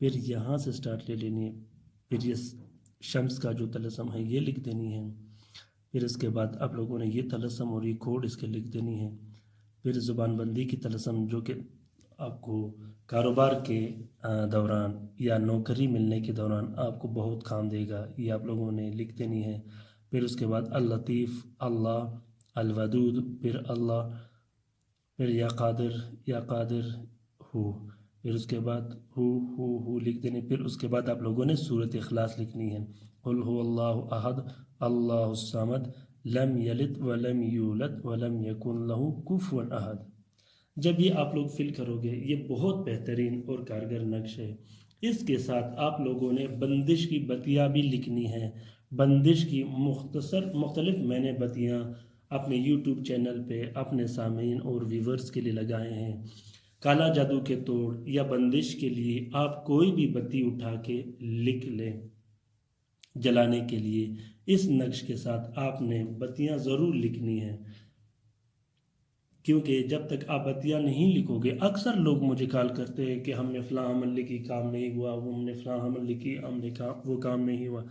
پھر یہاں سے سٹارٹ لے لینی ہے، پھر یہ شمس کا جو طلسم ہے یہ لکھ دینی ہے، پھر اس کے بعد آپ لوگوں نے یہ طلسم اور یہ کوڈ اس کے لکھ دینی ہے، پھر زبان بندی کی طلسم جو کہ آپ کو کاروبار کے دوران یا نوکری ملنے کے دوران آپ کو بہت کام دے گا، یہ آپ لوگوں نے لکھ دینی ہے، پھر اس کے بعد اللطیف اللہ، الودود، پھر اللہ، پھر یا قادر ہو، پھر اس کے بعد ہو لکھ دینی، پھر اس کے بعد آپ لوگوں نے سورۃ اخلاص لکھنی ہے، قل هو اللہ احد اللہ الصمد لم یلد ولم یولد ولم یکن له کفوا احد۔ جب یہ آپ لوگ فل کرو گے یہ بہت بہترین اور کارگر نقش ہے۔ اس کے ساتھ آپ لوگوں نے بندش کی بتیاں بھی لکھنی ہیں، بندش کی مختلف میں نے بتیاں اپنے یوٹیوب چینل پہ اپنے سامعین اور ویورز کے لیے لگائے ہیں۔ کالا جادو کے توڑ یا بندش کے لیے آپ کوئی بھی بتی اٹھا کے لکھ لیں جلانے کے لیے، اس نقش کے ساتھ آپ نے بتیاں ضرور لکھنی ہیں، کیونکہ جب تک آپ بتیاں نہیں لکھو گے، اکثر لوگ مجھے کال کرتے ہیں کہ ہم نے فلاں عمل لکھی کام نہیں ہوا، ہم نے فلاں عمل لکھی وہ کام نہیں ہوا،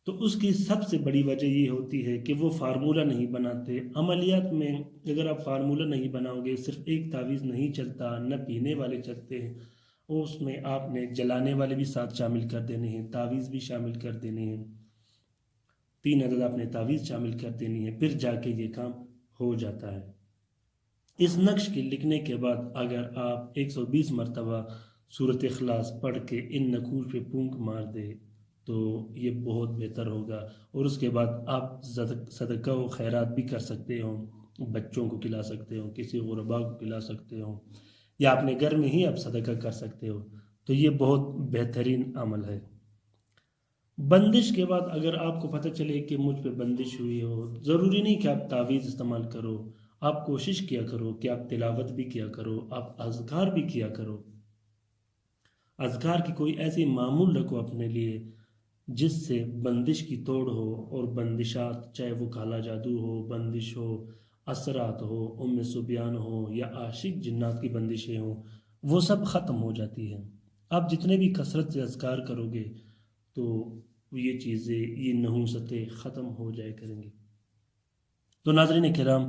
تو اس کی سب سے بڑی وجہ یہ ہوتی ہے کہ وہ فارمولہ نہیں بناتے۔ عملیات میں اگر آپ فارمولہ نہیں بناؤ گے، صرف ایک تعویذ نہیں چلتا، نہ پینے والے چلتے ہیں، اس میں آپ نے جلانے والے بھی ساتھ شامل کر دینے ہیں، تعویذ بھی شامل کر دینے ہیں، 3 عدد آپ نے تعویذ شامل کر دینی ہے، پھر جا کے یہ کام ہو جاتا ہے۔ اس نقش کے لکھنے کے بعد اگر آپ 120 مرتبہ سورۃ اخلاص پڑھ کے ان نقوش پہ پونک مار دے تو یہ بہت بہتر ہوگا، اور اس کے بعد آپ صدقہ و خیرات بھی کر سکتے ہو، بچوں کو کھلا سکتے ہو، کسی غربا کو کھلا سکتے ہو، یا اپنے گھر میں ہی آپ صدقہ کر سکتے ہو، تو یہ بہت بہترین عمل ہے۔ بندش کے بعد اگر آپ کو پتہ چلے کہ مجھ پہ بندش ہوئی ہو، ضروری نہیں کہ آپ تعویذ استعمال کرو، آپ کوشش کیا کرو کہ آپ تلاوت بھی کیا کرو، آپ اذکار بھی کیا کرو، اذکار کی کوئی ایسی معمول رکھو اپنے لیے جس سے بندش کی توڑ ہو، اور بندشات چاہے وہ کالا جادو ہو، بندش ہو، اثرات ہو، ام سبیان ہو، یا عاشق جنات کی بندشیں ہوں، وہ سب ختم ہو جاتی ہیں۔ آپ جتنے بھی کثرت سے اذکار کرو گے تو یہ چیزیں، یہ نحوستیں ختم ہو جائے کریں گی۔ تو ناظرین کرام،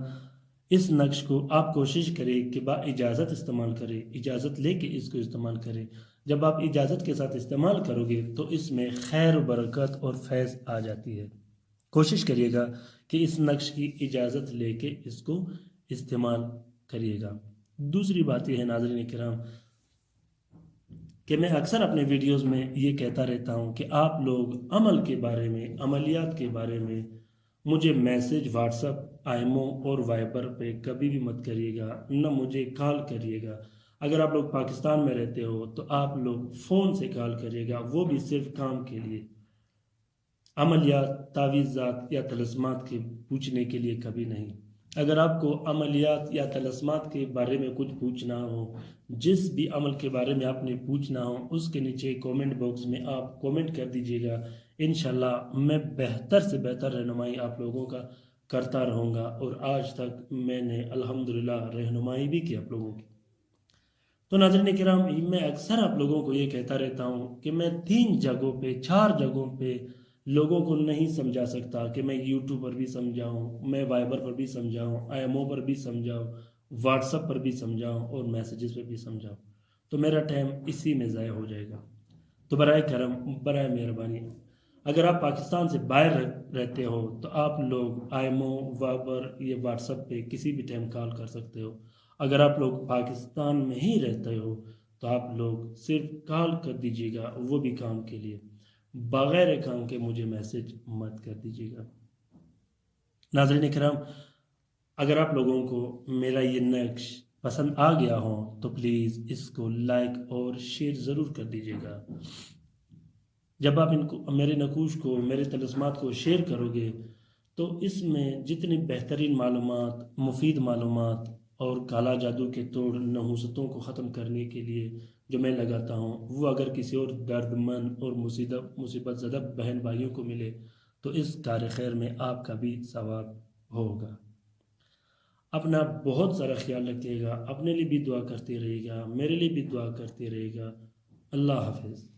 اس نقش کو آپ کوشش کریں کہ با اجازت استعمال کریں، اجازت لے کے اس کو استعمال کریں۔ جب آپ اجازت کے ساتھ استعمال کرو گے تو اس میں خیر و برکت اور فیض آ جاتی ہے۔ کوشش کریے گا کہ اس نقش کی اجازت لے کے اس کو استعمال کریے گا۔ دوسری بات یہ ہے ناظرین کرام کہ میں اکثر اپنے ویڈیوز میں یہ کہتا رہتا ہوں کہ آپ لوگ عمل کے بارے میں، عملیات کے بارے میں مجھے میسج واٹس ایپ، آئیمو اور وائبر پہ کبھی بھی مت کریے گا، نہ مجھے کال کریے گا۔ اگر آپ لوگ پاکستان میں رہتے ہو تو آپ لوگ فون سے کال کریے گا، وہ بھی صرف کام کے لیے، عملیات، تعویذات یا طلسمات کے پوچھنے کے لیے کبھی نہیں۔ اگر آپ کو عملیات یا طلسمات کے بارے میں کچھ پوچھنا ہو، جس بھی عمل کے بارے میں آپ نے پوچھنا ہو، اس کے نیچے کومنٹ باکس میں آپ کومنٹ کر دیجئے گا، انشاءاللہ میں بہتر سے بہتر رہنمائی آپ لوگوں کا کرتا رہوں گا، اور آج تک میں نے الحمدللہ رہنمائی بھی کی آپ لوگوں کی۔ تو ناظرین کرام، میں اکثر آپ لوگوں کو یہ کہتا رہتا ہوں کہ میں 3 جگہوں پہ، 4 جگہوں پہ لوگوں کو نہیں سمجھا سکتا، کہ میں یوٹیوب پر بھی سمجھاؤں، میں وائبر پر بھی سمجھاؤں، آئیمو پر بھی سمجھاؤں، واٹس ایپ پر بھی سمجھاؤں، اور میسیجز پہ بھی سمجھاؤں، تو میرا ٹائم اسی میں ضائع ہو جائے گا۔ تو برائے کرم، برائے مہربانی، اگر آپ پاکستان سے باہر رہتے ہو تو آپ لوگ آئیمو، وائبر، یہ واٹس ایپ پہ کسی بھی ٹائم کال کر سکتے ہو۔ اگر آپ لوگ پاکستان میں ہی رہتے ہو تو آپ لوگ صرف کال کر دیجیے گا، وہ بھی کام کے لیے، بغیر کام کے مجھے میسج مت کر دیجیے گا۔ ناظرین کرام، اگر آپ لوگوں کو میرا یہ نقش پسند آ گیا ہو تو پلیز اس کو لائک اور شیئر ضرور کر دیجیے گا۔ جب آپ میرے نقوش کو، میرے طلسمات کو شیئر کرو گے تو اس میں جتنی بہترین معلومات، مفید معلومات اور کالا جادو کے توڑ، نحوستوں کو ختم کرنے کے لیے جو میں لگاتا ہوں، وہ اگر کسی اور درد مند اور مصیبت زدہ بہن بھائیوں کو ملے تو اس کار خیر میں آپ کا بھی ثواب ہوگا۔ اپنا بہت سارا خیال رکھیے گا، اپنے لیے بھی دعا کرتے رہے گا، میرے لیے بھی دعا کرتے رہے گا۔ اللہ حافظ.